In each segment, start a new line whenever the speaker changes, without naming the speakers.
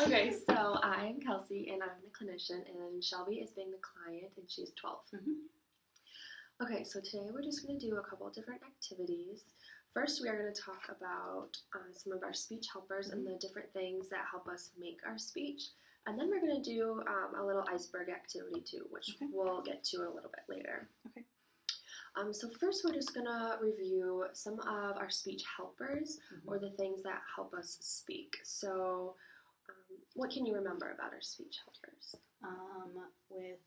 Okay, so I'm Kelsi and I'm the clinician, and Shelby is being the client, and she's 12. Okay, so today we're just going to do a couple of different activities. First, we are going to talk about some of our speech helpers and the different things that help us make our speech. And then we're going to do a little iceberg activity too, which we'll get to a little bit later.
Okay.
So first, we're just going to review some of our speech helpers or the things that help us speak. So what can you remember about our speech helpers?
With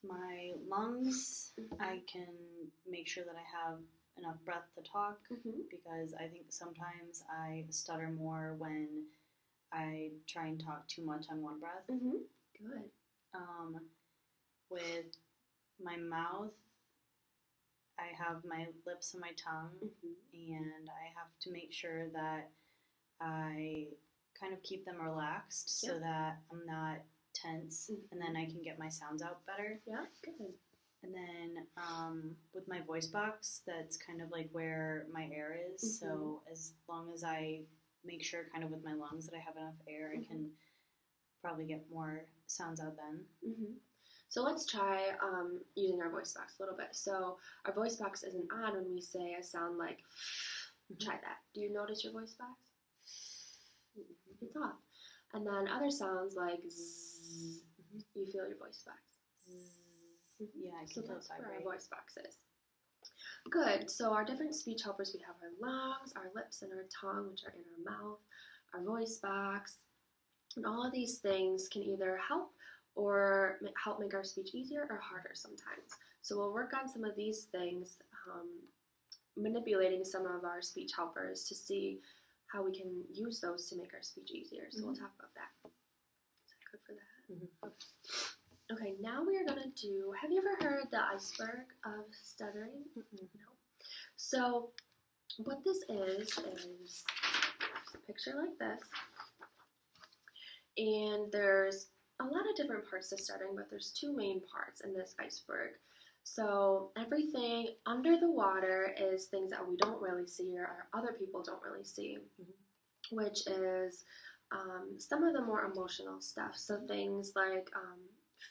my lungs, I can make sure that I have enough breath to talk because I think sometimes I stutter more when I try and talk too much on one breath.
Good.
With my mouth, I have my lips and my tongue, and I have to make sure that I kind of keep them relaxed so that I'm not tense, and then I can get my sounds out better.
Yeah, good.
And then with my voice box, that's kind of like where my air is. So as long as I make sure kind of with my lungs that I have enough air, I can probably get more sounds out then.
So let's try using our voice box a little bit. So our voice box isn't on when we say a sound like try that. Do you notice your voice box? It's off. And then other sounds like zzz, you feel your voice box.
Yeah, I can
so
feel
that's
it
where
vibrate.
our voice box is. Good. So our different speech helpers, we have our lungs, our lips, and our tongue, which are in our mouth, our voice box. And all of these things can either help or help make our speech easier or harder sometimes. So we'll work on some of these things, manipulating some of our speech helpers to see how we can use those to make our speech easier. So we'll talk about that. Is that good for that? Okay, now we are going to do, have you ever heard the iceberg of stuttering? No. So what this is a picture like this. And there's a lot of different parts to stuttering, but there's two main parts in this iceberg. So everything under the water is things that we don't really see or other people don't really see, which is some of the more emotional stuff. So things like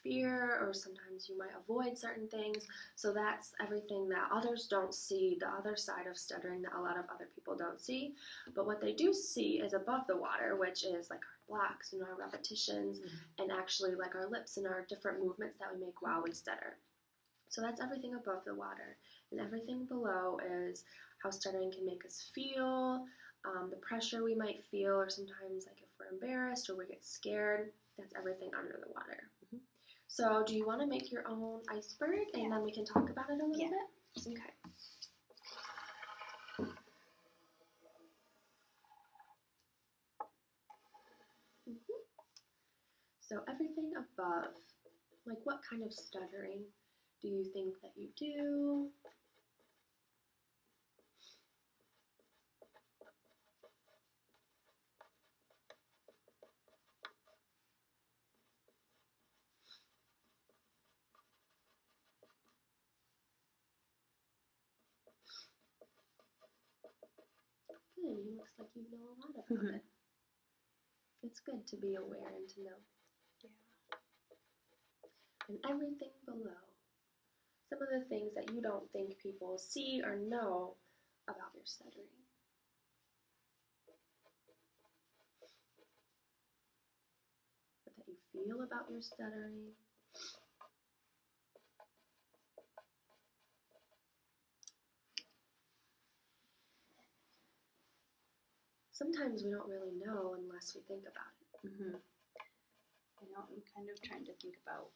fear, or sometimes you might avoid certain things. So that's everything that others don't see, the other side of stuttering that a lot of other people don't see. But what they do see is above the water, which is like our blocks and our repetitions, and actually like our lips and our different movements that we make while we stutter. So that's everything above the water. And everything below is how stuttering can make us feel, the pressure we might feel, or sometimes like if we're embarrassed or we get scared. That's everything under the water. So do you want to make your own iceberg, and then we can talk about it a little bit? Okay. So everything above, like what kind of stuttering do you think that you do? Good, it looks like you know a lot about it. It's good to be aware and to know. And everything below, some of the things that you don't think people see or know about your stuttering. What that you feel about your stuttering. Sometimes we don't really know unless we think about it.
I know, I'm kind of trying to think about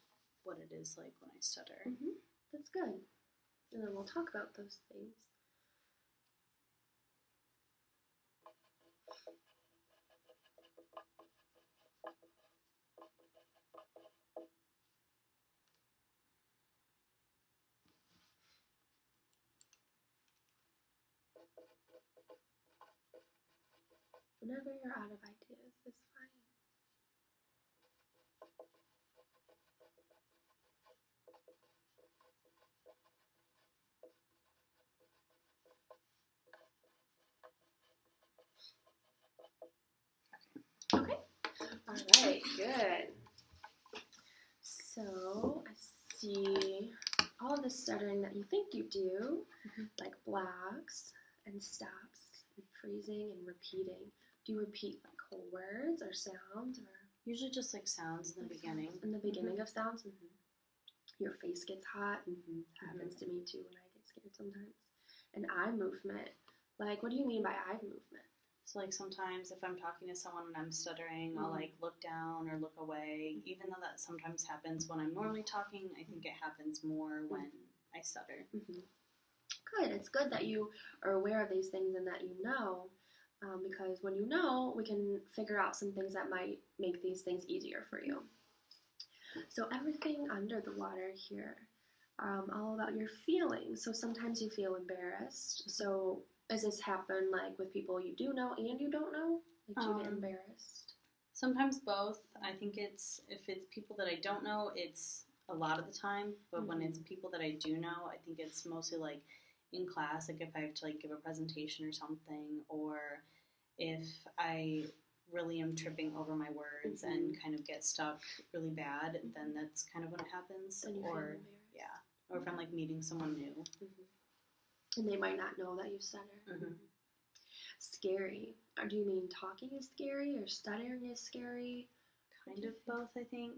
what it is like when I stutter.
That's good. And then we'll talk about those things. Whenever you're out of ideas, it's fine. Okay. All right. good. So I see all of the stuttering that you think you do, like blocks and stops and freezing and repeating. Do you repeat like whole words or sounds or?
Usually just like sounds in the beginning.
In the beginning of sounds? Your face gets hot. Happens to me too when I get scared sometimes. And eye movement. Like, what do you mean by eye movement?
So like sometimes if I'm talking to someone and I'm stuttering, I'll like look down or look away. Even though that sometimes happens when I'm normally talking, I think it happens more when I stutter.
Good. It's good that you are aware of these things and that you know, because when you know, we can figure out some things that might make these things easier for you. So everything under the water here, all about your feelings. So sometimes you feel embarrassed. So does this happen like with people you do know and you don't know? Like, do you get embarrassed?
Sometimes both. I think if it's people that I don't know, it's a lot of the time. But when it's people that I do know, I think it's mostly like in class, like if I have to like give a presentation or something, or if I really am tripping over my words and kind of get stuck really bad, then that's kind of when it happens. Or if I'm like meeting someone new.
And they might not know that you stutter. Scary. Or do you mean talking is scary or stuttering is scary?
Kind of both, I think.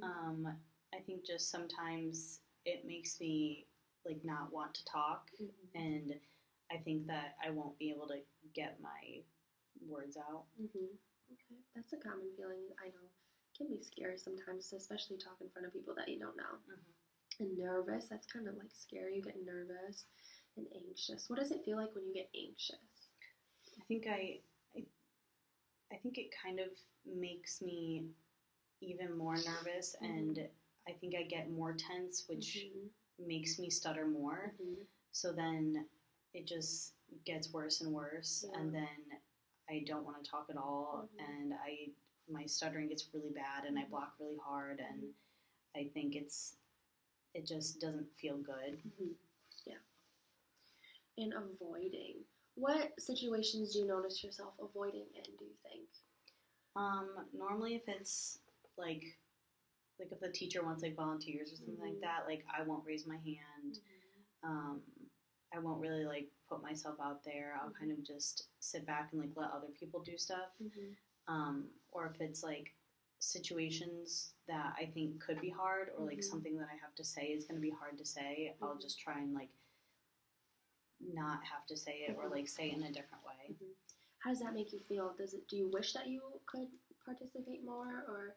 I think just sometimes it makes me like not want to talk, and I think that I won't be able to get my words out.
Okay, that's a common feeling. I know it can be scary sometimes, especially talk in front of people that you don't know. And nervous, that's kind of like scary. You get nervous and anxious. What does it feel like when you get anxious?
I think I think it kind of makes me even more nervous, and I think I get more tense, which makes me stutter more. So then it just gets worse and worse, and then I don't want to talk at all, and my stuttering gets really bad, and I block really hard, and I think it just doesn't feel good.
And avoiding. What situations do you notice yourself avoiding in, do you think?
Normally if it's like if the teacher wants like volunteers or something like that, like I won't raise my hand. I won't really like put myself out there. I'll kind of just sit back and like let other people do stuff. Or if it's like situations that I think could be hard, or like something that I have to say is going to be hard to say, I'll just try and like not have to say it, or like say it in a different way.
How does that make you feel? Do you wish that you could participate more, or?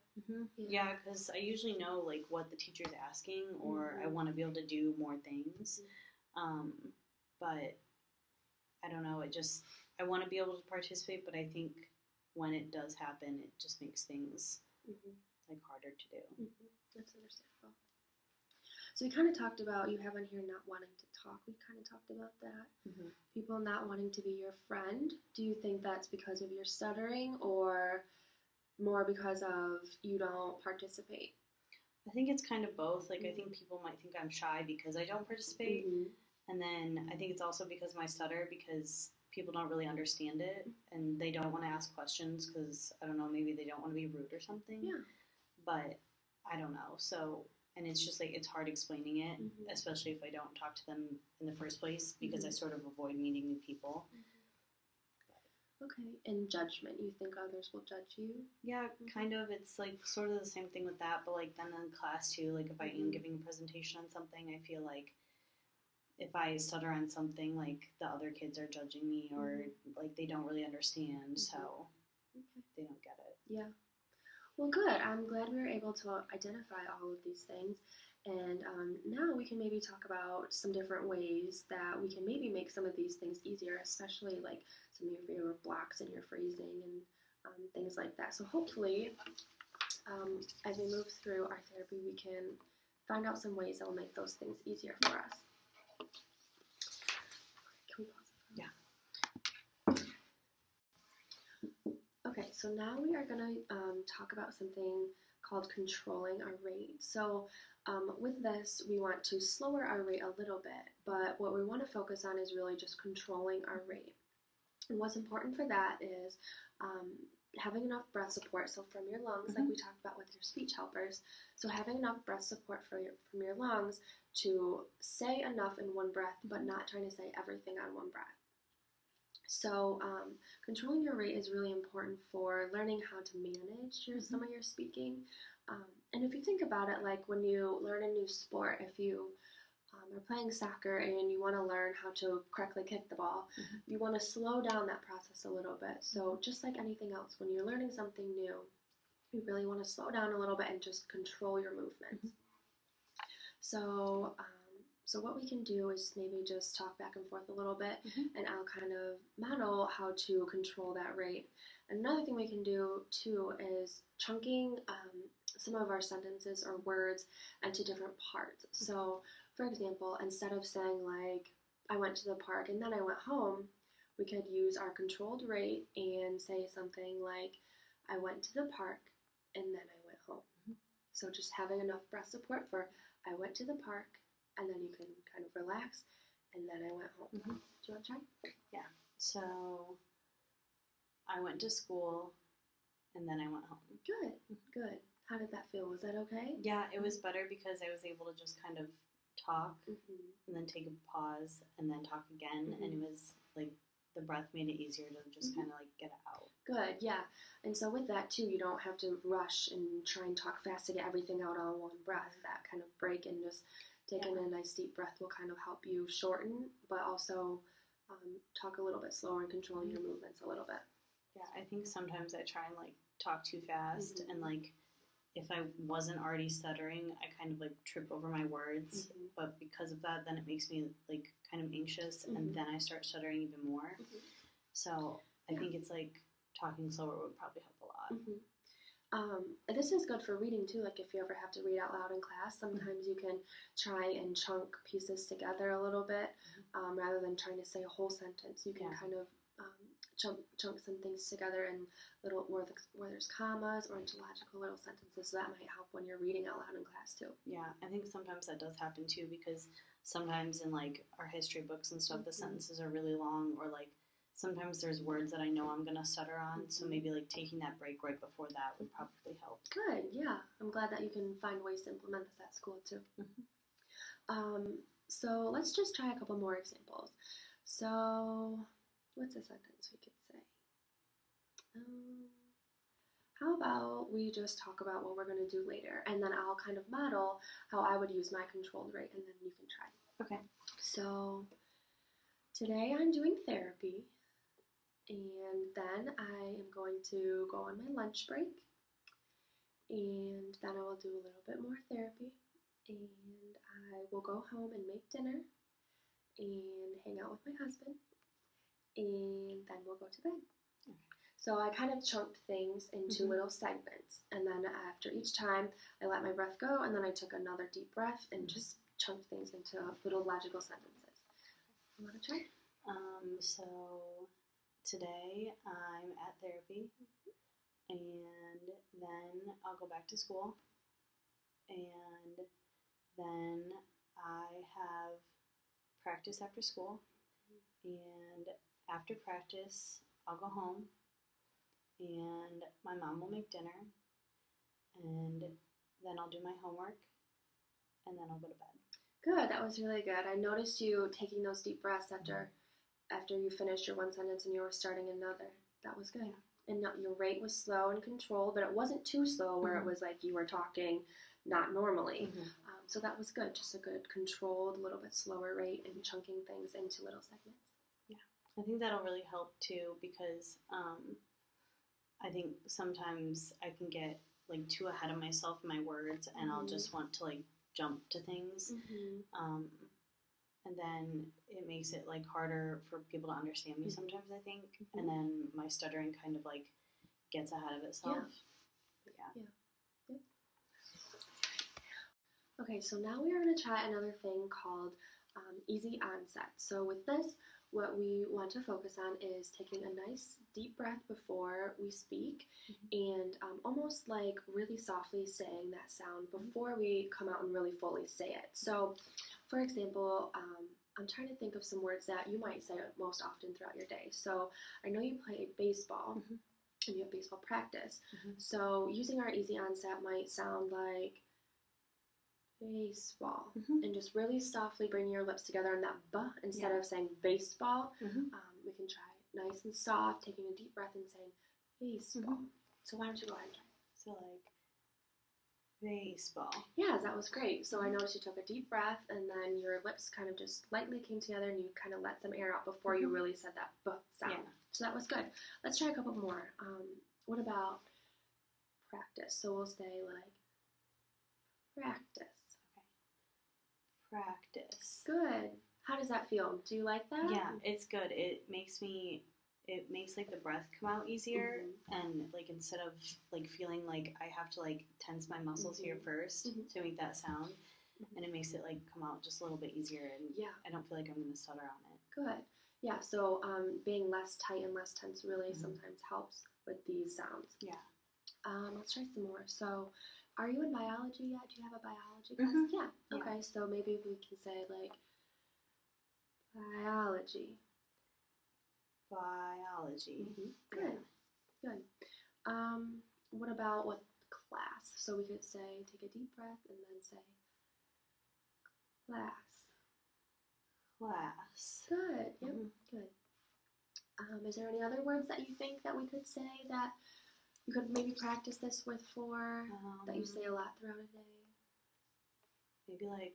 Yeah, because I usually know like what the teacher's asking, or I want to be able to do more things. But I don't know. I want to be able to participate, but I think when it does happen, it just makes things like harder to do.
That's understandable. So we kind of talked about, you have on here not wanting to talk. We kind of talked about that. People not wanting to be your friend. Do you think that's because of your stuttering, or more because of you don't participate?
I think it's kind of both. Like, I think people might think I'm shy because I don't participate. And then I think it's also because of my stutter, because people don't really understand it, and they don't want to ask questions because, I don't know, maybe they don't want to be rude or something. But I don't know. So, and it's just like, it's hard explaining it, especially if I don't talk to them in the first place, because I sort of avoid meeting new people.
Okay, and judgment. You think others will judge you?
Yeah, kind of. It's like sort of the same thing with that, but like then in class too, like if I am giving a presentation on something, I feel like if I stutter on something, like the other kids are judging me, or like they don't really understand, so they don't get it.
Yeah. Well, good. I'm glad we were able to identify all of these things. And now we can maybe talk about some different ways that we can maybe make some of these things easier, especially like some of your blocks and your phrasing and things like that. So hopefully, as we move through our therapy, we can find out some ways that will make those things easier for us. Can we pause it?
Yeah.
Okay, so now we are going to talk about something called controlling our rate. So with this, we want to slower our rate a little bit, but what we want to focus on is really just controlling our rate. And what's important for that is having enough breath support, so from your lungs, like we talked about with your speech helpers, so having enough breath support from your lungs to say enough in one breath, but not trying to say everything on one breath. So controlling your rate is really important for learning how to manage some of your speaking. And if you think about it, like when you learn a new sport, if you are playing soccer and you want to learn how to correctly kick the ball, you want to slow down that process a little bit. So just like anything else, when you're learning something new, you really want to slow down a little bit and just control your movements. So what we can do is maybe just talk back and forth a little bit, and I'll kind of model how to control that rate. Another thing we can do too is chunking some of our sentences or words into different parts. So for example, instead of saying like, I went to the park and then I went home, we could use our controlled rate and say something like, I went to the park and then I went home. So just having enough breath support for, I went to the park, and then you can kind of relax, and then I went home. Do you want to try?
Yeah. So I went to school, and then I went home.
Good. How did that feel? Was that okay?
Yeah, it was better because I was able to just kind of talk, and then take a pause, and then talk again, and it was like the breath made it easier to just kind of like get it out.
Good, yeah. And so with that too, you don't have to rush and try and talk fast to get everything out all in one breath. That kind of break and just taking a nice deep breath will kind of help you shorten, but also talk a little bit slower and controlling your movements a little bit.
Yeah, I think sometimes I try and like talk too fast, and like if I wasn't already stuttering, I kind of like trip over my words. But because of that, then it makes me like kind of anxious, and then I start stuttering even more. So I think it's like talking slower would probably help a lot.
This is good for reading too. Like if you ever have to read out loud in class, sometimes you can try and chunk pieces together a little bit rather than trying to say a whole sentence. You can kind of chunk some things together in little where there's commas or into logical little sentences. So that might help when you're reading out loud in class too.
Yeah, I think sometimes that does happen too, because sometimes in like our history books and stuff, the sentences are really long, or like sometimes there's words that I know I'm going to stutter on, so maybe like taking that break right before that would probably help.
Good, yeah. I'm glad that you can find ways to implement this at school too. So let's just try a couple more examples. So what's a sentence we could say? How about we just talk about what we're going to do later, and then I'll kind of model how I would use my controlled rate, and then you can try.
Okay.
So today I'm doing therapy, and then I am going to go on my lunch break, and then I will do a little bit more therapy, and I will go home and make dinner and hang out with my husband, and then we'll go to bed. Okay. So I kind of chunked things into little segments, and then after each time I let my breath go, and then I took another deep breath and just chunked things into little logical sentences. You want to try?
So today I'm at therapy, and then I'll go back to school, and then I have practice after school, and after practice I'll go home, and my mom will make dinner, and then I'll do my homework, and then I'll go to bed.
Good, that was really good. I noticed you taking those deep breaths after you finished your one sentence and you were starting another. That was good. And your rate was slow and controlled, but it wasn't too slow where it was like you were talking not normally. So that was good, just a good controlled, little bit slower rate and chunking things into little segments.
Yeah, I think that'll really help too, because I think sometimes I can get like too ahead of myself in my words, and I'll just want to like jump to things, and then it makes it like harder for people to understand me sometimes, I think, and then my stuttering kind of like gets ahead of itself. Yeah.
Okay, so now we are going to try another thing called easy onset. So with this, what we want to focus on is taking a nice deep breath before we speak, and almost like really softly saying that sound before we come out and really fully say it. So for example, I'm trying to think of some words that you might say most often throughout your day. So I know you play baseball. and you have baseball practice.
Mm-hmm.
So using our easy onset might sound like baseball,
Mm-hmm.
and just really softly bringing your lips together on that B instead of saying baseball.
Mm-hmm.
We can try nice and soft, taking a deep breath and saying baseball.
Mm-hmm.
So why don't you go ahead and try?
So like baseball.
Yeah, that was great. So I noticed you took a deep breath and then your lips kind of just lightly came together and you kind of let some air out before you really said that B sound.
Yeah.
So that was good. Let's try a couple more. What about practice? So we'll say like practice.
Practice.
Good. How does that feel? Do you like that?
Yeah, it's good. It makes like the breath come out easier, and like instead of like feeling like I have to like tense my muscles here first to make that sound, and it makes it like come out just a little bit easier, and I don't feel like I'm gonna stutter on it.
Good. Yeah, so being less tight and less tense really sometimes helps with these sounds.
Yeah.
Let's try some more. So, are you in biology yet? Do you have a biology class? Yeah. Okay, so maybe we can say like biology.
Biology.
Good. Good. What about with class? So we could say, take a deep breath and then say class.
Class.
Good. Yep. Good. Is there any other words that you think that we could say that you could maybe practice this with for that you say a lot throughout a day?
Maybe like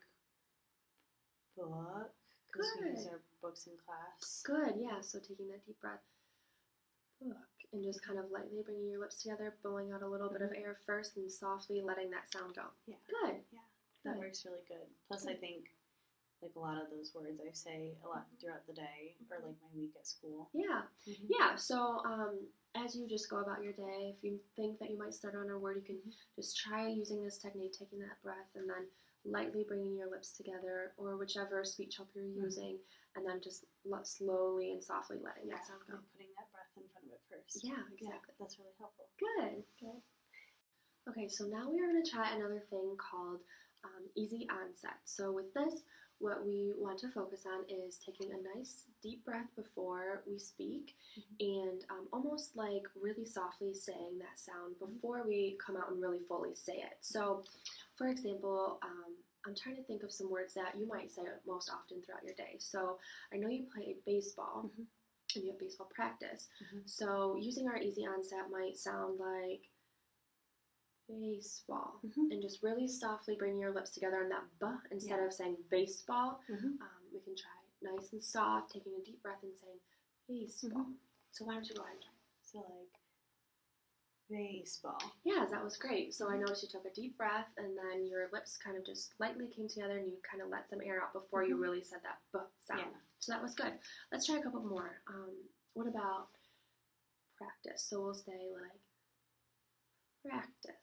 book, because we use our books in class.
Good, yeah. So taking that deep breath, book, and just kind of lightly bringing your lips together, blowing out a little bit of air first, and softly letting that sound go.
Yeah.
Good.
Yeah, that works really good. Plus, I think like a lot of those words I say a lot throughout the day, or like my week at school.
Yeah. Yeah. So as you just go about your day, if you think that you might stutter on a word, you can just try using this technique, taking that breath, and then lightly bringing your lips together, or whichever speech help you're using, and then just slowly and softly letting that sound go.
And putting that breath in front of it first.
Yeah, exactly.
Yeah, that's really helpful.
Good. Good. Okay, so now we are going to try another thing called easy onset. So with this, what we want to focus on is taking a nice deep breath before we speak and almost like really softly saying that sound before we come out and really fully say it. So, for example, I'm trying to think of some words that you might say most often throughout your day. So I know you play baseball and you have baseball practice. So using our easy onset might sound like baseball, and just really softly bringing your lips together on that B instead of saying baseball. We can try nice and soft, taking a deep breath and saying baseball. So why don't you go ahead and try?
So like baseball.
Yeah, that was great. So I noticed you took a deep breath and then your lips kind of just lightly came together and you kind of let some air out before you really said that B sound.
Yeah.
So that was good. Let's try a couple more. What about practice? So we'll say like practice.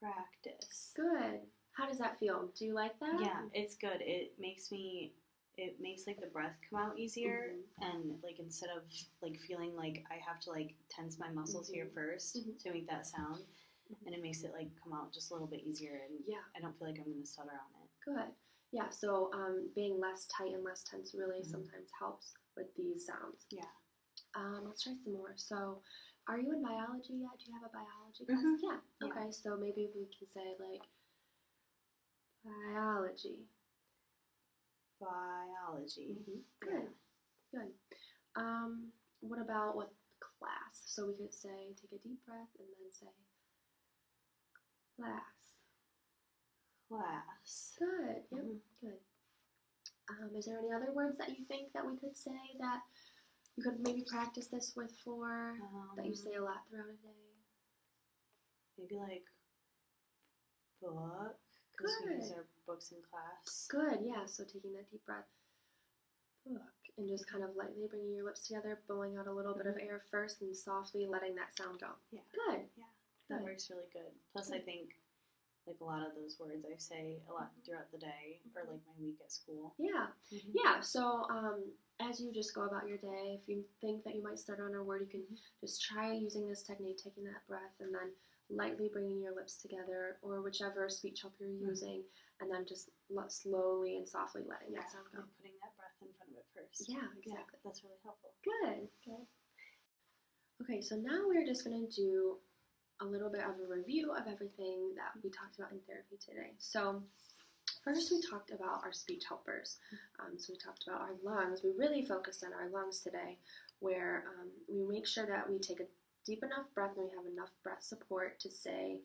Practice.
Good. How does that feel? Do you like that?
Yeah, it's good. It makes like the breath come out easier, and like instead of like feeling like I have to like tense my muscles here first to make that sound, and it makes it like come out just a little bit easier, and I don't feel like I'm gonna stutter on it.
Good. Yeah, so being less tight and less tense really sometimes helps with these sounds.
Yeah.
Let's try some more. So, are you in biology yet? Do you have a biology class? Yeah. Okay, so maybe we can say like biology.
Biology.
Good. Good. What about with class? So we could say, take a deep breath and then say class.
Class.
Good. Yep. Good. Is there any other words that you think that we could say that you could maybe practice this with for that you say a lot throughout a day?
Maybe like book, because we use our books in class.
Good, yeah. So taking that deep breath, book, and just kind of lightly bringing your lips together, blowing out a little bit of air first, and softly letting that sound go. Yeah. Good.
Yeah, that works really good. Plus, I think like a lot of those words I say a lot throughout the day, or like my week at school.
Yeah. Yeah. So as you just go about your day, if you think that you might stutter on a word, you can just try using this technique, taking that breath, and then lightly bringing your lips together, or whichever speech help you're using, and then just slowly and softly letting that sound go.
And putting that breath in front of it first.
Yeah, exactly.
Yeah, that's really helpful.
Good. Good. Okay, so now we're just going to do a little bit of a review of everything that we talked about in therapy today. So first we talked about our speech helpers. So we talked about our lungs. We really focused on our lungs today, where we make sure that we take a deep enough breath and we have enough breath support to say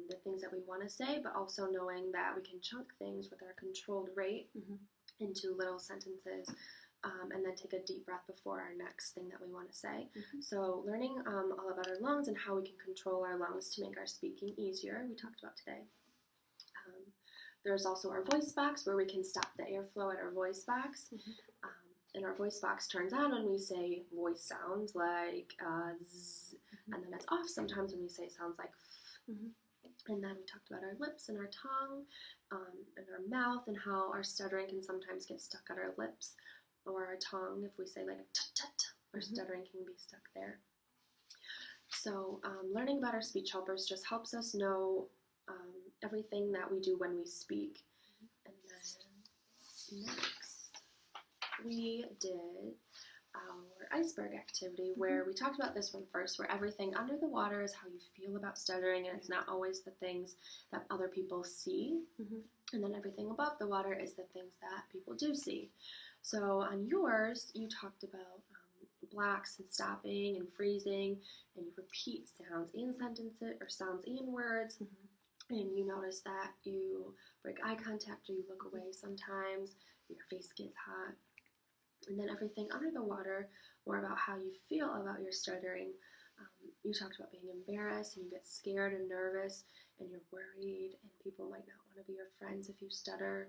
the things that we want to say, but also knowing that we can chunk things with our controlled rate into little sentences, and then take a deep breath before our next thing that we want to say. So learning all about our lungs and how we can control our lungs to make our speaking easier, we talked about today. There's also our voice box, where we can stop the airflow at our voice box. And our voice box turns on when we say voice sounds like z, and then it's off sometimes when we say sounds like f. And then we talked about our lips and our tongue, and our mouth, and how our stuttering can sometimes get stuck at our lips or our tongue. If we say like a tut-tut, our stuttering can be stuck there. So learning about our speech helpers just helps us know everything that we do when we speak. And then next, we did our iceberg activity, where we talked about this one first, where everything under the water is how you feel about stuttering, and it's not always the things that other people see. And then everything above the water is the things that people do see. So on yours, you talked about blocks and stopping and freezing, and you repeat sounds and sentences, or sounds and words. And you notice that you break eye contact, or you look away sometimes, your face gets hot. And then everything under the water, more about how you feel about your stuttering. You talked about being embarrassed, and you get scared and nervous, and you're worried, and people might not want to be your friends if you stutter.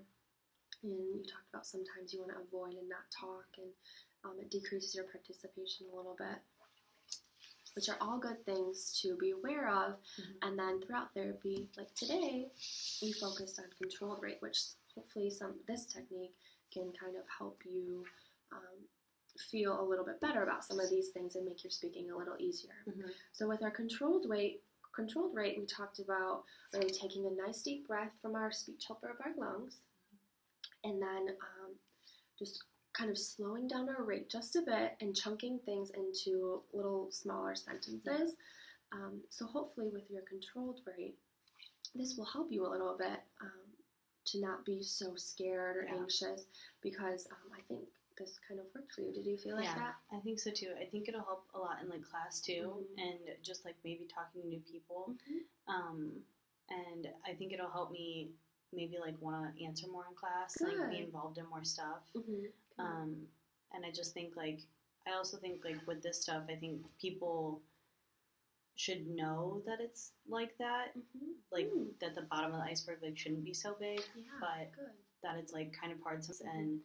And you talked about sometimes you want to avoid and not talk, and it decreases your participation a little bit, which are all good things to be aware of. And then throughout therapy, like today, we focused on controlled rate, which hopefully this technique can kind of help you feel a little bit better about some of these things and make your speaking a little easier. So with our controlled rate, we talked about really taking a nice deep breath from our speech helper of our lungs, and then just kind of slowing down our rate just a bit and chunking things into little smaller sentences. So hopefully with your controlled rate, this will help you a little bit to not be so scared or anxious, because I think this kind of worked for you. Did you feel like that?
I think so too. I think it'll help a lot in like class too, and just like maybe talking to new people. And I think it'll help me maybe like want to answer more in class, like be involved in more stuff. And I just think like, I also think like with this stuff, I think people should know that it's like that, like that the bottom of the iceberg like shouldn't be so big, but that it's like kind of parts and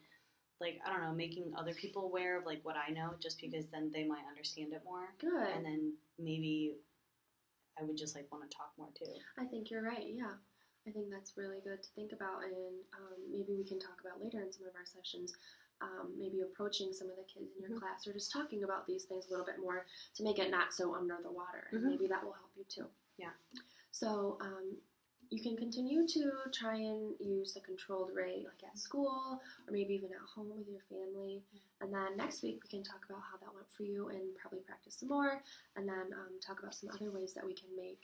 like, I don't know, making other people aware of like what I know, just because then they might understand it more. And then maybe I would just like want to talk more too.
I think you're right. Yeah. I think that's really good to think about, and maybe we can talk about later in some of our sessions, maybe approaching some of the kids in your class, or just talking about these things a little bit more to make it not so under the water, and maybe that will help you too. So you can continue to try and use the controlled rate like at school, or maybe even at home with your family. And then next week we can talk about how that went for you and probably practice some more, and then talk about some other ways that we can make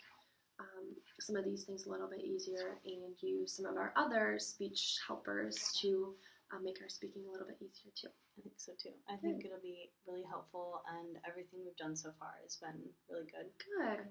some of these things a little bit easier, and use some of our other speech helpers to make our speaking a little bit easier too.
I think so too. I think it'll be really helpful, and everything we've done so far has been really good.
Good.